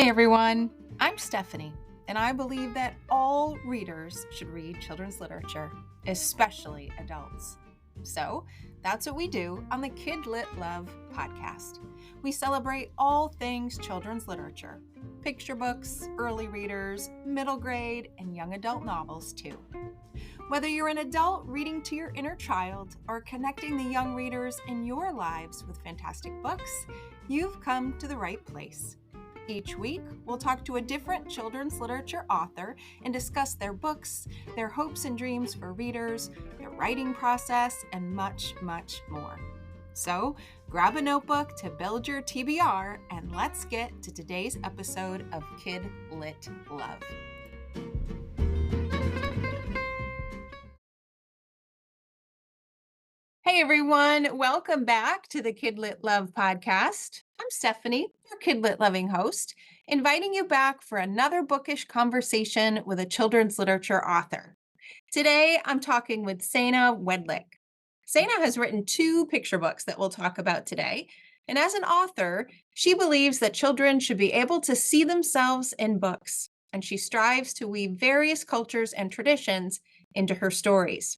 Hey everyone, I'm Stephanie, and I believe that all readers should read children's literature, especially adults. So that's what we do on the KidLit Love podcast. We celebrate all things children's literature, picture books, early readers, middle grade, and young adult novels too. Whether you're an adult reading to your inner child or connecting the young readers in your lives with fantastic books, you've come to the right place. Each week, we'll talk to a different children's literature author and discuss their books, their hopes and dreams for readers, their writing process, and much, much more. So, grab a notebook to build your TBR, and let's get to today's episode of KidLit Love. Hey everyone, welcome back to the KidLit Love podcast. I'm Stephanie, your KidLit loving host, inviting you back for another bookish conversation with a children's literature author. Today, I'm talking with Seina Wedlick. Seina has written 2 picture books that we'll talk about today. And as an author, she believes that children should be able to see themselves in books, and she strives to weave various cultures and traditions into her stories.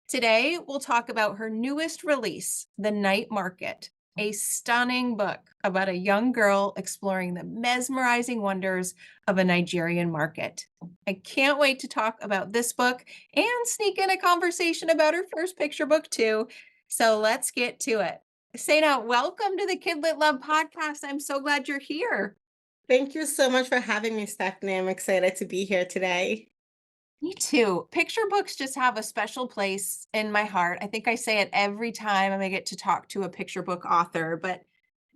Today, we'll talk about her newest release, The Night Market, a stunning book about a young girl exploring the mesmerizing wonders of a Nigerian market. I can't wait to talk about this book and sneak in a conversation about her first picture book too. So let's get to it. Seina, welcome to the KidLit Love podcast. I'm so glad you're here. Thank you so much for having me, Stephanie. I'm excited to be here today. Me too. Picture books just have a special place in my heart. I think I say it every time I get to talk to a picture book author, but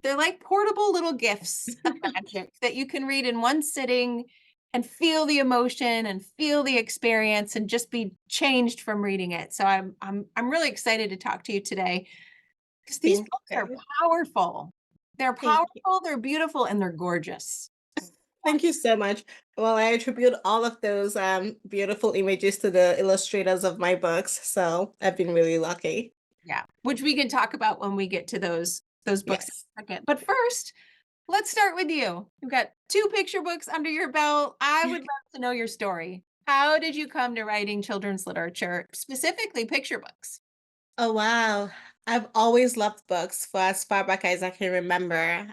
they're like portable little gifts of magic that you can read in one sitting and feel the emotion and feel the experience and just be changed from reading it. So I'm really excited to talk to you today because these Thank books are you. powerful. They're Thank you. powerful, they're beautiful, and they're gorgeous. Thank you so much. Well, I attribute all of those beautiful images to the illustrators of my books, so I've been really lucky. Yeah, which we can talk about when we get to those books Yes. in a second. But first, let's start with you. You've got 2 picture books under your belt. I would love to know your story. How did you come to writing children's literature, specifically picture books? Oh, wow. I've always loved books for as far back as I can remember.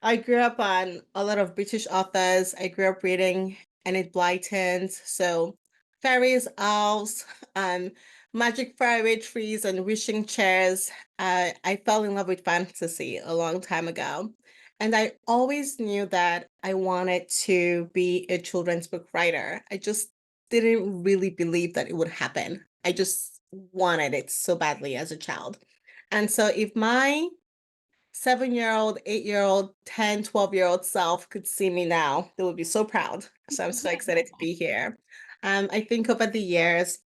I grew up on a lot of British authors. I grew up reading Enid Blyton's, so fairies, owls, um, magic faraway trees, and wishing chairs. I fell in love with fantasy a long time ago, and I always knew that I wanted to be a children's book writer. I just didn't really believe that it would happen. I just wanted it so badly as a child. And so if my 7-year-old, 8-year-old, 10, 12-year-old self could see me now, they would be so proud. So I'm so excited to be here. I think over the years,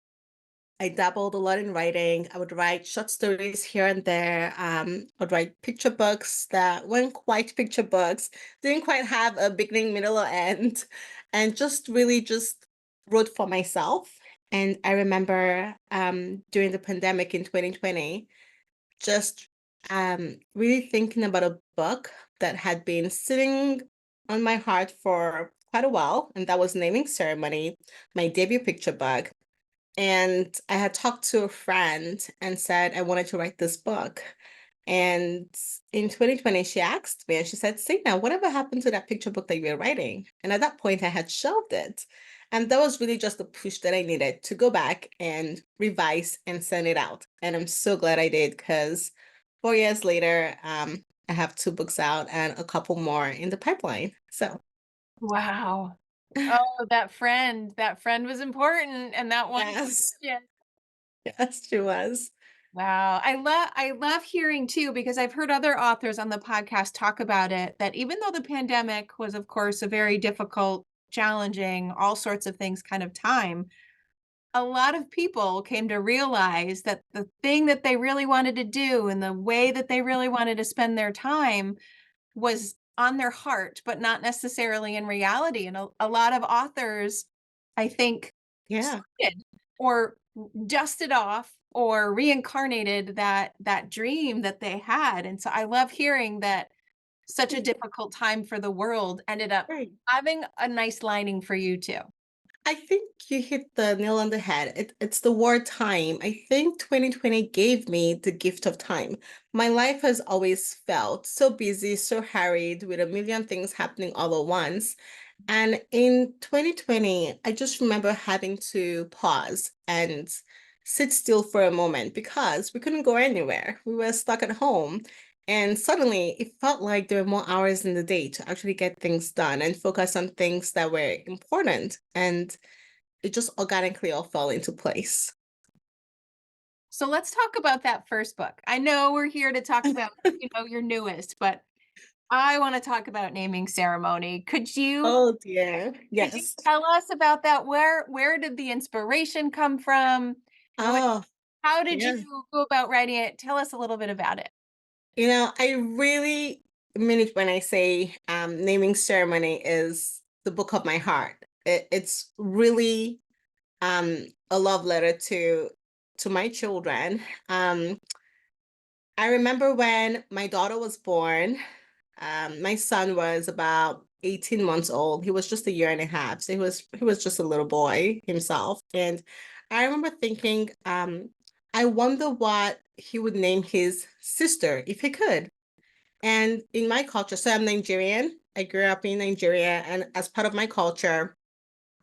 I dabbled a lot in writing. I would write short stories here and there. I would write picture books that weren't quite picture books, didn't quite have a beginning, middle, or end, and just really just wrote for myself. And I remember during the pandemic in 2020, just really thinking about a book that had been sitting on my heart for quite a while, and that was Naming Ceremony, my debut picture book. And I had talked to a friend and said I wanted to write this book. And in 2020, she asked me and she said, Signa, whatever happened to that picture book that you were writing? And at that point, I had shelved it. And that was really just the push that I needed to go back and revise and send it out. And I'm so glad I did because 4 years later, I have 2 books out and a couple more in the pipeline. So, Wow. Oh, that friend was important, and that one yes, yeah. yes, she was. Wow. I love hearing too, because I've heard other authors on the podcast talk about it, that even though the pandemic was, of course, a very difficult, challenging, all sorts of things kind of time, a lot of people came to realize that the thing that they really wanted to do and the way that they really wanted to spend their time was on their heart, but not necessarily in reality. And a lot of authors, I think, Yeah. started or dusted off or reincarnated that dream that they had. And so I love hearing that such a difficult time for the world ended up Right. having a nice lining for you too. I think you hit the nail on the head. It's the word time. I think 2020 gave me the gift of time. My life has always felt so busy, so hurried, with a million things happening all at once. And in 2020, I just remember having to pause and sit still for a moment because we couldn't go anywhere. We were stuck at home. And suddenly it felt like there were more hours in the day to actually get things done and focus on things that were important. And it just organically all fell into place. So let's talk about that first book. I know we're here to talk about, your newest, but I want to talk about naming ceremony. Oh dear. Could you Yes. tell us about that? Where did the inspiration come from? What Oh, how did you yeah. go about writing it? Tell us a little bit about it. I really mean it when I say naming ceremony is the book of my heart. It's really a love letter to my children. Um, I remember when my daughter was born, my son was about 18 months old. He was just a year and a half. So he was just a little boy himself. And I remember thinking, I wonder what he would name his sister if he could. And in my culture, so I'm Nigerian. I grew up in Nigeria, and as part of my culture,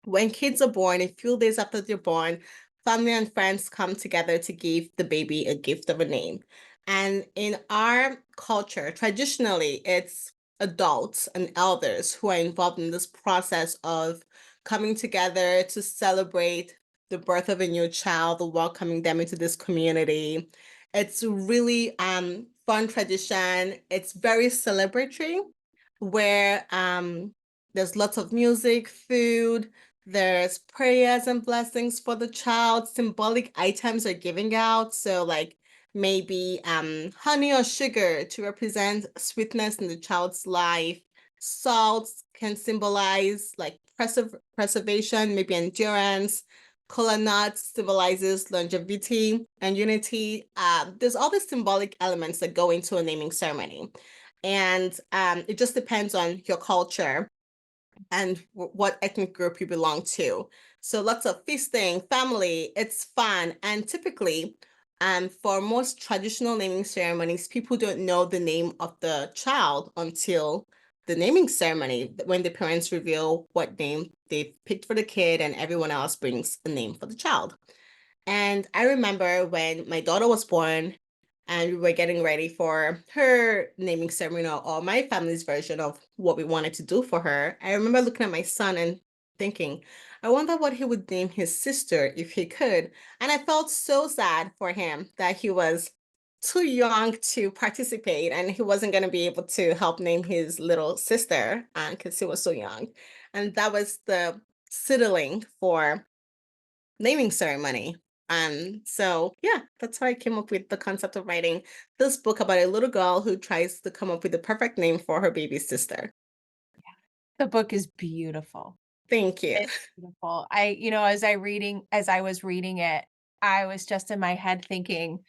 when kids are born, a few days after they're born, family and friends come together to give the baby a gift of a name. And in our culture, traditionally, it's adults and elders who are involved in this process of coming together to celebrate the birth of a new child, welcoming them into this community. It's really fun tradition. It's very celebratory, where there's lots of music, food, there's prayers and blessings for the child. Symbolic items are giving out. So like maybe honey or sugar to represent sweetness in the child's life. Salt can symbolize like preservation, maybe endurance. Cola nuts symbolizes longevity and unity. There's all these symbolic elements that go into a naming ceremony. And it just depends on your culture and what ethnic group you belong to. So lots of feasting, family, it's fun. And typically, for most traditional naming ceremonies, people don't know the name of the child until the naming ceremony, when the parents reveal what name they've picked for the kid and everyone else brings a name for the child. And I remember when my daughter was born and we were getting ready for her naming ceremony, or my family's version of what we wanted to do for her. I remember looking at my son and thinking, I wonder what he would name his sister if he could. And I felt so sad for him that he was too young to participate and he wasn't going to be able to help name his little sister because he was so young. And that was the settling for naming ceremony. So yeah, that's how I came up with the concept of writing this book about a little girl who tries to come up with the perfect name for her baby sister. The book is beautiful. Thank you. It's beautiful. As I was reading it, I was just in my head thinking,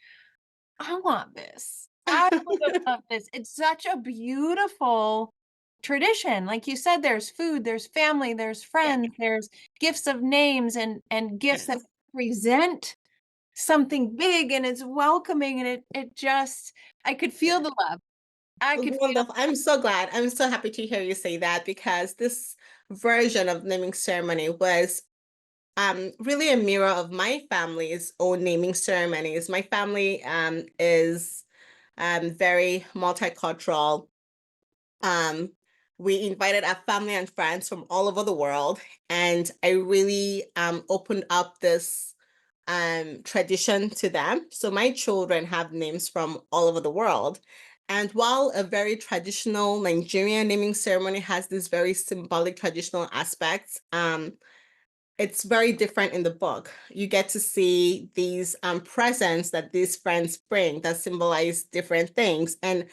I want this. I would have loved this. It's such a beautiful tradition. Like you said, there's food, there's family, there's Yeah, friends, there's gifts of names and gifts that yes. present something big and it's welcoming and it just I could feel Yeah. the love. I could feel Wonderful. I'm so glad. I'm so happy to hear you say that because this version of naming ceremony was really a mirror of my family's own naming ceremonies. My family is very multicultural. Um, we invited our family and friends from all over the world, and I really opened up this tradition to them. So my children have names from all over the world. And while a very traditional Nigerian naming ceremony has these very symbolic traditional aspects, it's very different in the book. You get to see these presents that these friends bring that symbolize different things. And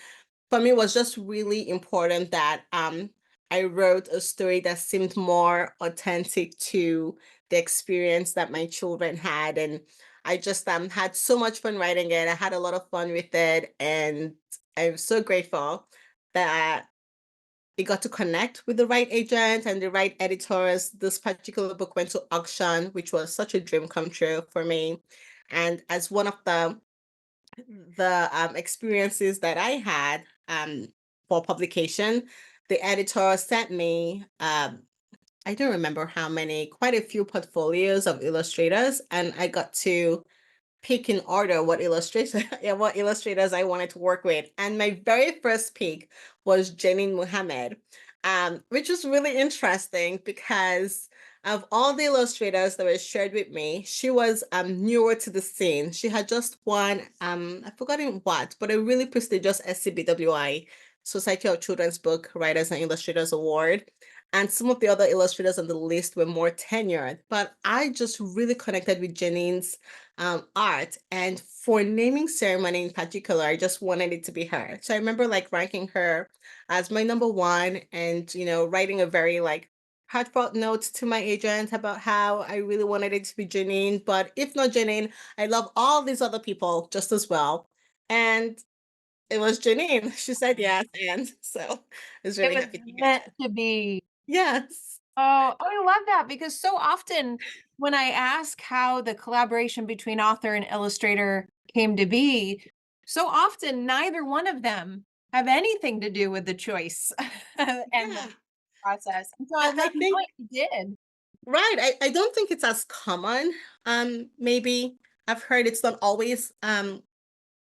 for me, it was just really important that I wrote a story that seemed more authentic to the experience that my children had. And I just had so much fun writing it. I had a lot of fun with it. And I'm so grateful that it got to connect with the right agent and the right editors. This particular book went to auction, which was such a dream come true for me. And as one of the experiences that I had for publication, the editor sent me I don't remember how many, quite a few portfolios of illustrators, and I got to pick in order what illustrators yeah, what illustrators I wanted to work with. And my very first pick was Janine Muhammad, which was really interesting because of all the illustrators that were shared with me, she was newer to the scene. She had just won I've forgotten what, but a really prestigious SCBWI, Society of Children's Book Writers and Illustrators Award. And some of the other illustrators on the list were more tenured, but I just really connected with Janine's art. And for naming ceremony in particular, I just wanted it to be her. So I remember like ranking her as my number one and, writing a very like heartfelt note to my agent about how I really wanted it to be Janine. But if not Janine, I love all these other people just as well. And it was Janine. She said yes. And so I was It really was happy to hear meant that. to be. Yes. Oh, I love that because so often when I ask how the collaboration between author and illustrator came to be, so often neither one of them have anything to do with the choice and the Yeah. process. And so I, I love I think knowing you did. right. I don't think it's as common. Maybe I've heard it's not always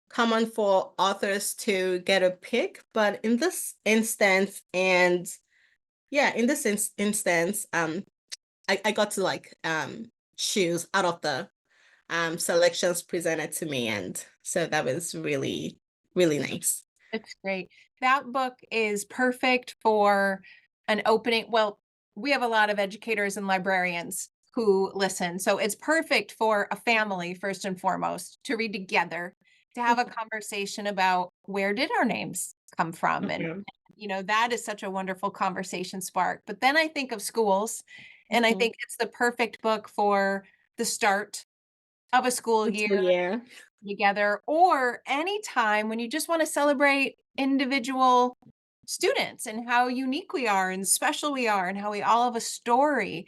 common for authors to get a pick, but in this instance, and yeah, in this instance, I got to like choose out of the selections presented to me, and so that was really, really nice. It's great. That book is perfect for an opening. Well, we have a lot of educators and librarians who listen. So it's perfect for a family, first and foremost, to read together, to have a conversation about where did our names come from. And, Mhm, that is such a wonderful conversation spark. But then I think of schools, and I mhm. think it's the perfect book for the start of a school year So yeah. together, or anytime when you just want to celebrate individual students and how unique we are and special we are and how we all have a story.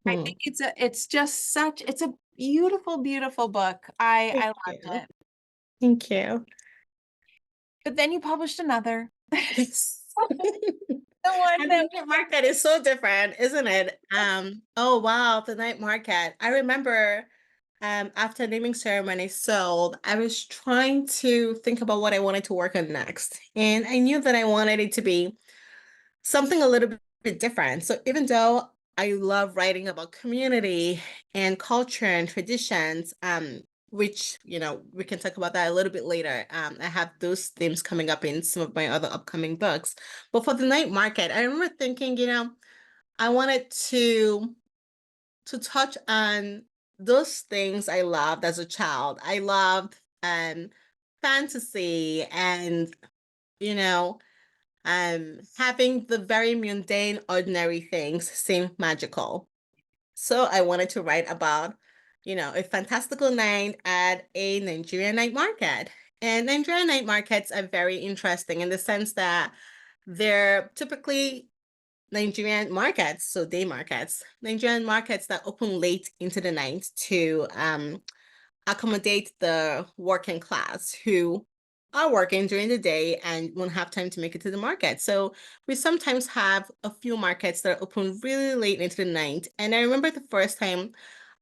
I think Mhm. it's a beautiful, beautiful book. I Thank loved you. it. Thank you. But then you published another. Yes. The one And the that night market is so different, isn't it? Oh wow, the night market. I remember after naming ceremony sold, I was trying to think about what I wanted to work on next. And I knew that I wanted it to be something a little bit different. So even though I love writing about community and culture and traditions, which, we can talk about that a little bit later. I have those themes coming up in some of my other upcoming books. But for the night market, I remember thinking, I wanted to touch on those things I loved as a child. I loved fantasy and, you know, having the very mundane, ordinary things seem magical. So I wanted to write about, a fantastical night at a Nigerian night market. And Nigerian night markets are very interesting in the sense that they're typically Nigerian markets, so day markets, Nigerian markets that open late into the night to accommodate the working class who are working during the day and won't have time to make it to the market. So we sometimes have a few markets that are open really late into the night. And I remember the first time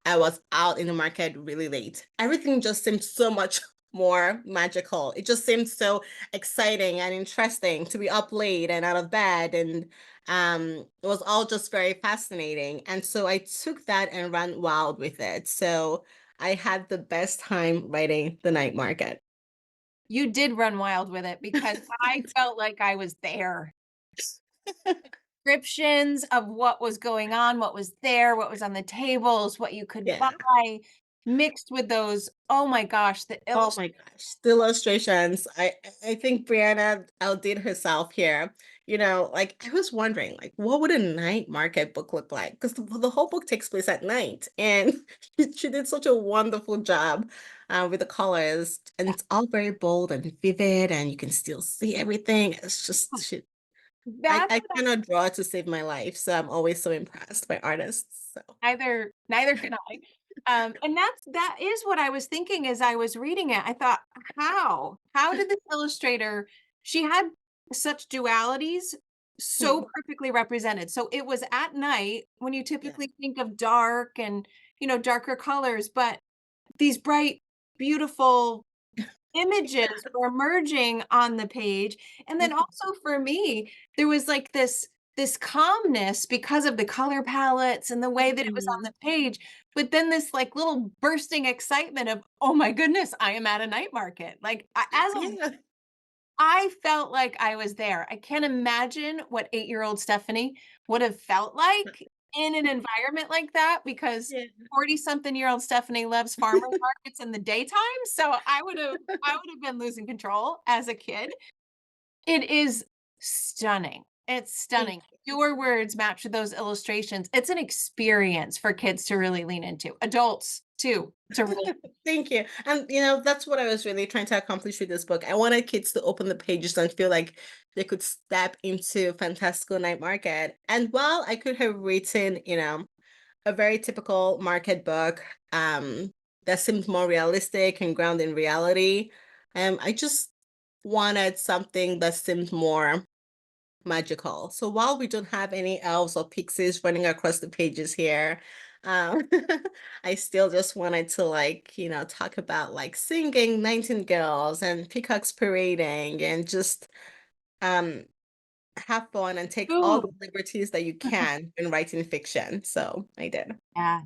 I was out in the market really late. Everything just seemed so much more magical. It just seemed so exciting and interesting to be up late and out of bed. And it was all just very fascinating. And so I took that and ran wild with it. So I had the best time writing the night market. you did run wild with it because I felt like I was there. Descriptions of what was going on, what was there, what was on the tables, what you could Yeah. buy, mixed with those, oh my gosh, the Oh illustration. my gosh, the illustrations. I think Brianna outdid herself here. Like I was wondering, like, what would a night market book look like? Because the whole book takes place at night, and she did such a wonderful job with the colors, and it's all very bold and vivid, and you can still see everything. It's just That's I what cannot draw to save my life, so I'm always so impressed by artists, so neither can I. And that is what I was thinking as I was reading it. I thought, how? How did this illustrator she had such dualities so Mhm. perfectly represented. So it was at night when you Yeah. typically think of dark and, darker colors, but these bright, beautiful images were emerging on the page. And then Mhm. also for me, there was like this calmness because of the color palettes and the way that it was on Mhm. the page, but then this like little bursting excitement of, oh my goodness, I am at a night market. Like Yeah. I felt like I was there. I can't imagine what 8-year-old Stephanie would have felt like in an environment like that because Yeah. 40 something year old Stephanie loves farmers markets in the daytime. So I would have been losing control as a kid. It is stunning. It's Thank stunning. Your words match with those illustrations. It's an experience for kids to really lean into. Adults too, to really. Thank you. And that's what I was really trying to accomplish with this book. I wanted kids to open the pages and feel like they could step into Fantastical Night Market. And while I could have written, a very typical market book, that seemed more realistic and grounded in reality, I just wanted something that seemed more magical. So while we don't have any elves or pixies running across the pages here, um, I still just wanted to talk about like singing nightingales and peacocks parading and just um have fun and take all the Ooh, liberties that you can when writing fiction. So I did. yeah.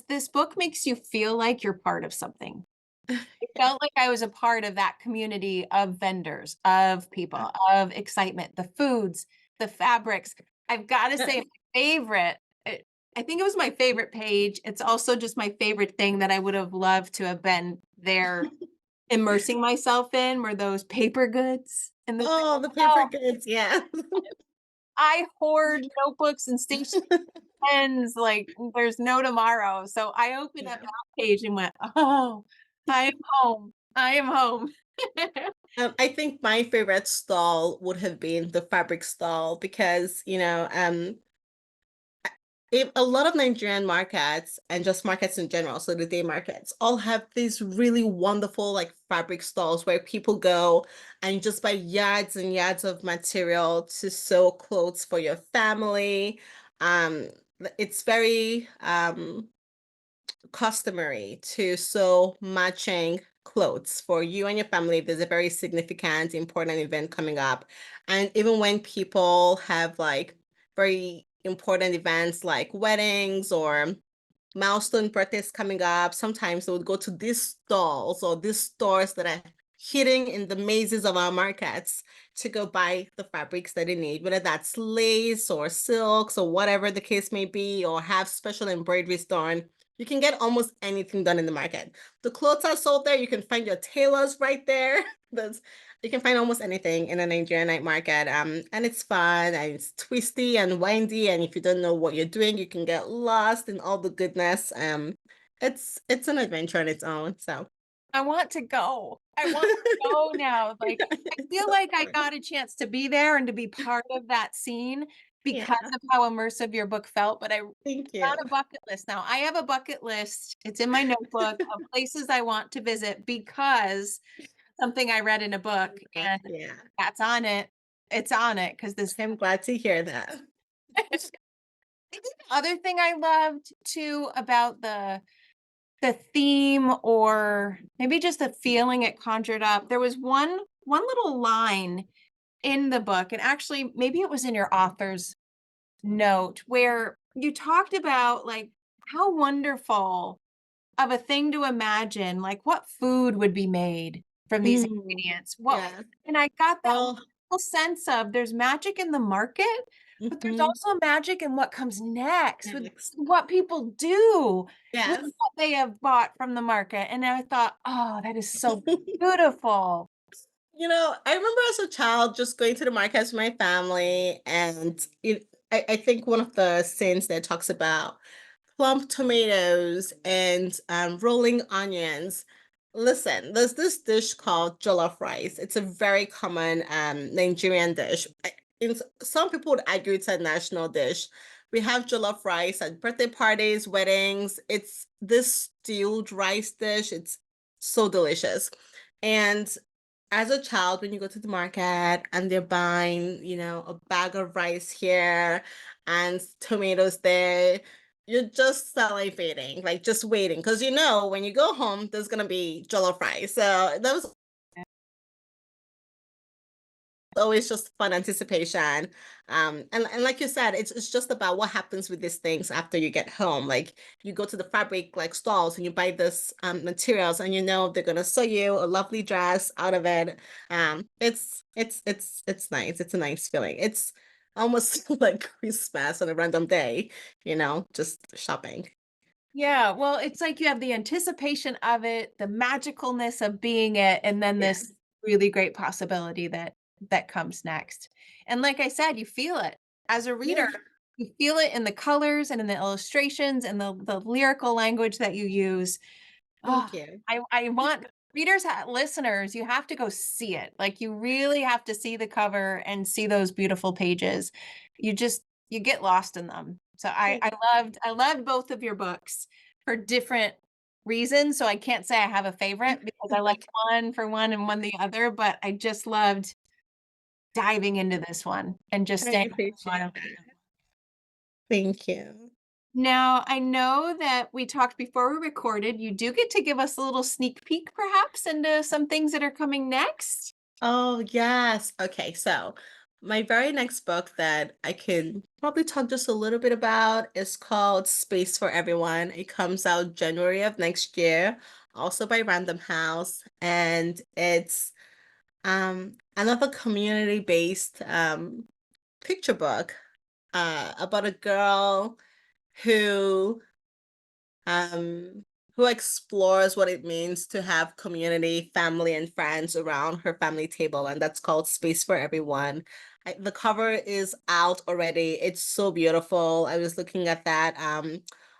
This book makes you feel like you're part of something. It Yeah. felt like I was a part of that community of vendors, of people, of excitement, the foods, the fabrics. I've gotta say my favorite, I think it was my favorite page. It's also just my favorite thing that I would have loved to have been there immersing myself in were those paper goods in the Oh, the paper oh, goods, yeah. I hoard notebooks and stationery pens like there's no tomorrow. So I opened up Yeah. that page and went, "Oh, I am home. I am home." I think my favorite stall would have been the fabric stall because, if a lot of Nigerian markets and just markets in general, so the day markets, all have these really wonderful like fabric stalls where people go and just buy yards and yards of material to sew clothes for your family. Um, it's very customary to sew matching clothes for you and your family if there's a very significant, important event coming up. And even when people have like very important events like weddings or milestone birthdays coming up, sometimes they would go to these stalls or these stores that are hidden in the mazes of our markets to go buy the fabrics that they need, whether that's lace or silks or whatever the case may be, or have special embroideries done. You can get almost anything done in the market. The clothes are sold there. You can find your tailors right there. There's You can find almost anything in a Nigerian night market. And it's fun and it's twisty and windy. And if you don't know what you're doing, you can get lost in all the goodness. It's an adventure on its own. So I want to go. I want to go now. Like, I it's feel so like I fun. got a chance to be there and to be part of that scene because Yeah. of how immersive your book felt, but I Thank got you. a bucket list now. I have a bucket list. It's in my notebook of places I want to visit because something I read in a book and Yeah. that's on it. It's on it because this I'm glad to hear that. I think the other thing I loved too about the theme or maybe just the feeling it conjured up. There was one little line in the book, and actually maybe it was in your author's note where you talked about like how wonderful of a thing to imagine, like what food would be made from these Mm, ingredients. yeah. And I got that Oh, wonderful sense of there's magic in the market, but there's mhm. also magic in what comes next with Next. what people do with Yes. what they have bought from the market. And I thought, oh, that is so beautiful. I remember as a child just going to the markets with my family, and I think one of the scenes that talks about plump tomatoes and rolling onions. Listen, there's this dish called jollof rice. It's a very common Nigerian dish. some people would argue it's a national dish. We have jollof rice at birthday parties, weddings. It's this stewed rice dish. It's so delicious. And as a child, when you go to the market and they're buying, a bag of rice here and tomatoes there, you're just salivating, like just waiting. Because when you go home, there's gonna be jollof rice. So that was always just fun anticipation. And like you said, it's just about what happens with these things after you get home. Like you go to the fabric like stalls and you buy this materials and they're gonna sew you a lovely dress out of it. It's nice. It's a nice feeling. It's almost like Christmas on a random day, just shopping. Yeah, well, it's like you have the anticipation of it, the magicalness of being it, and then Yeah. this really great possibility that comes next. And like I said, you feel it. As a reader, Yeah. you feel it in the colors and in the illustrations and the lyrical language that you use. Oh, Thank you. I want readers, listeners, you have to go see it. Like you really have to see the cover and see those beautiful pages. You just you get lost in them. So Thank I loved both of your books for different reasons. So I can't say I have a you. favorite because I like one for one and one the other, but I just loved diving into this one and just I staying appreciate on. that. Thank you. Now, I know that we talked before we recorded. You do get to give us a little sneak peek, perhaps, into some things that are coming next. Oh, yes. Okay, so my very next book that I can probably talk just a little bit about is called Space for Everyone. It comes out January of next year, also by Random House, and it's another community-based picture book about a girl who um, who explores what it means to have community, family, and friends around her family table, and that's called Space for Everyone. The cover is out already. It's so beautiful. I was looking at that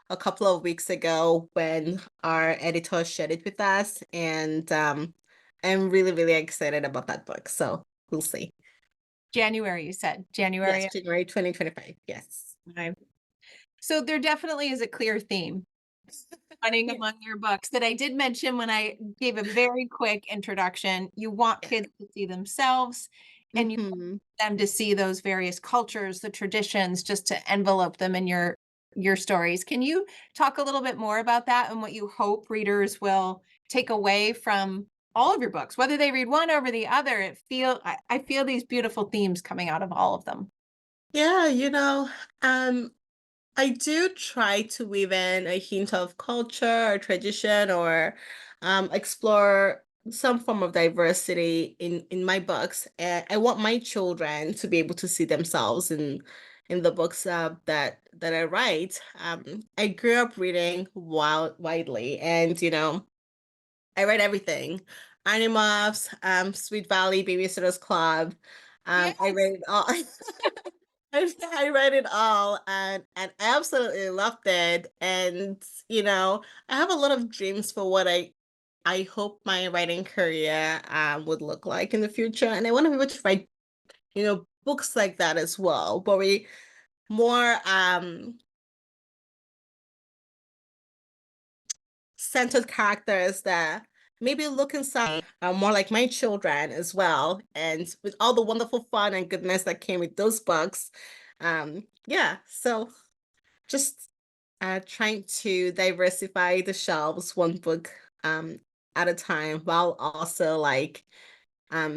a couple of weeks ago when our editor shared it with us, and I'm really, really excited about that book. So we'll see. January, you said. Yes, January. January 2025. Yes. Okay. So there definitely is a clear theme running Yeah. among your books that I did mention when I gave a very quick introduction. You want Yeah. kids to see themselves and you Hmm. want them to see those various cultures, the traditions, just to envelope them in your stories. Can you talk a little bit more about that and what you hope readers will take away from all of your books, whether they read one over the other? I feel these beautiful themes coming out of all of them. Yeah, I do try to weave in a hint of culture or tradition or explore some form of diversity in my books. And I want my children to be able to see themselves in the books that I write. I grew up reading widely, and I read everything. Animorphs, Sweet Valley, Babysitter's Club. I Yes. read it all. I read it all and I absolutely loved it. And I have a lot of dreams for what I hope my writing career would look like in the future. And I want to be able to write, books like that as well, but we more centered characters that maybe look inside are more like my children as well. And with all the wonderful fun and goodness that came with those books. Yeah, so just trying to diversify the shelves one book um at a time while also like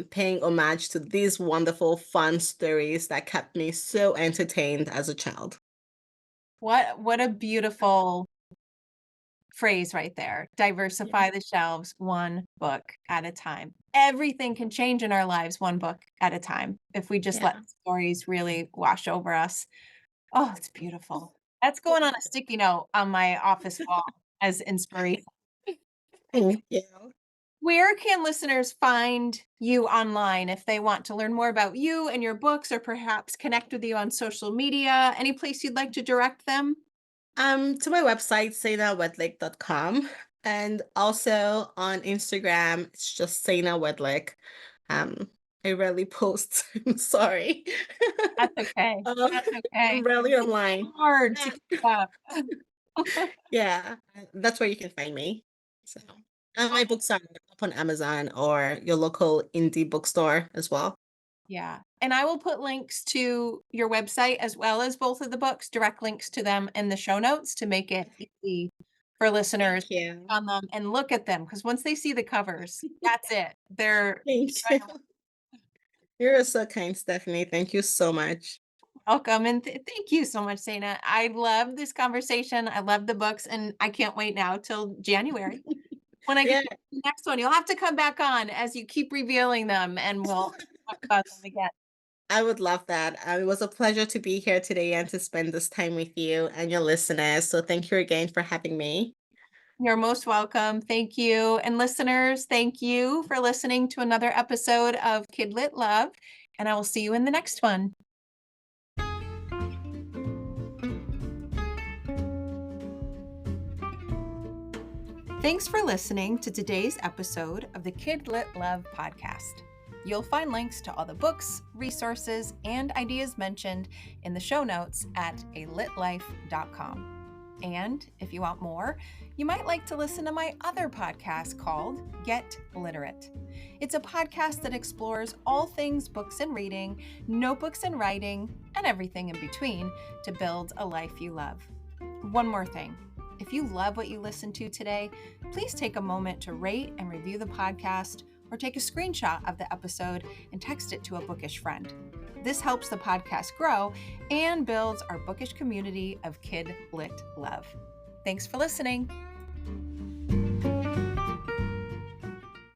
paying homage to these wonderful fun stories that kept me so entertained as a child. What a beautiful phrase right there. Yeah. Diversify the shelves one book at a time. Everything can change in our lives one book at a time if we just let Yeah. stories really wash over us. Oh, it's beautiful. That's going on a sticky note on my office wall as inspiration. Thank you. Where can listeners find you online if they want to learn more about you and your books or perhaps connect with you on social media? Any place you'd like to direct them? To my website, seinawedlick.com. And also on Instagram, it's just Seina Wedlick. Um, I rarely post. I'm sorry. That's okay. Uh, That's okay. I'm rarely It's online. hard to Yeah. keep up. Yeah, that's where you can find me. So, and my books are up on Amazon or your local indie bookstore as well. Yeah, and I will put links to your website as well as both of the books, direct links to them in the show notes to make it easy for listeners Thank to you. click on them and look at them. Because once they see the covers, that's it. They're Thank you. You're so kind, Stephanie. Thank you so much. welcome, and thank you so much, Sana. I love this conversation. I love the books, and I can't wait now till January when I get Yeah, the next one. You'll have to come back on as you keep revealing them, and we'll talk about them again. I would love that. It was a pleasure to be here today and to spend this time with you and your listeners. So thank you again for having me. You're most welcome. Thank you. And listeners, thank you for listening to another episode of KidLit Love, and I will see you in the next one. Thanks for listening to today's episode of the KidLit Love podcast. You'll find links to all the books, resources, and ideas mentioned in the show notes at alitlife.com. And if you want more, you might like to listen to my other podcast called Get Literate. It's a podcast that explores all things books and reading, notebooks and writing, and everything in between to build a life you love. One more thing. If you love what you listened to today, please take a moment to rate and review the podcast or take a screenshot of the episode and text it to a bookish friend. This helps the podcast grow and builds our bookish community of KidLit Love. Thanks for listening.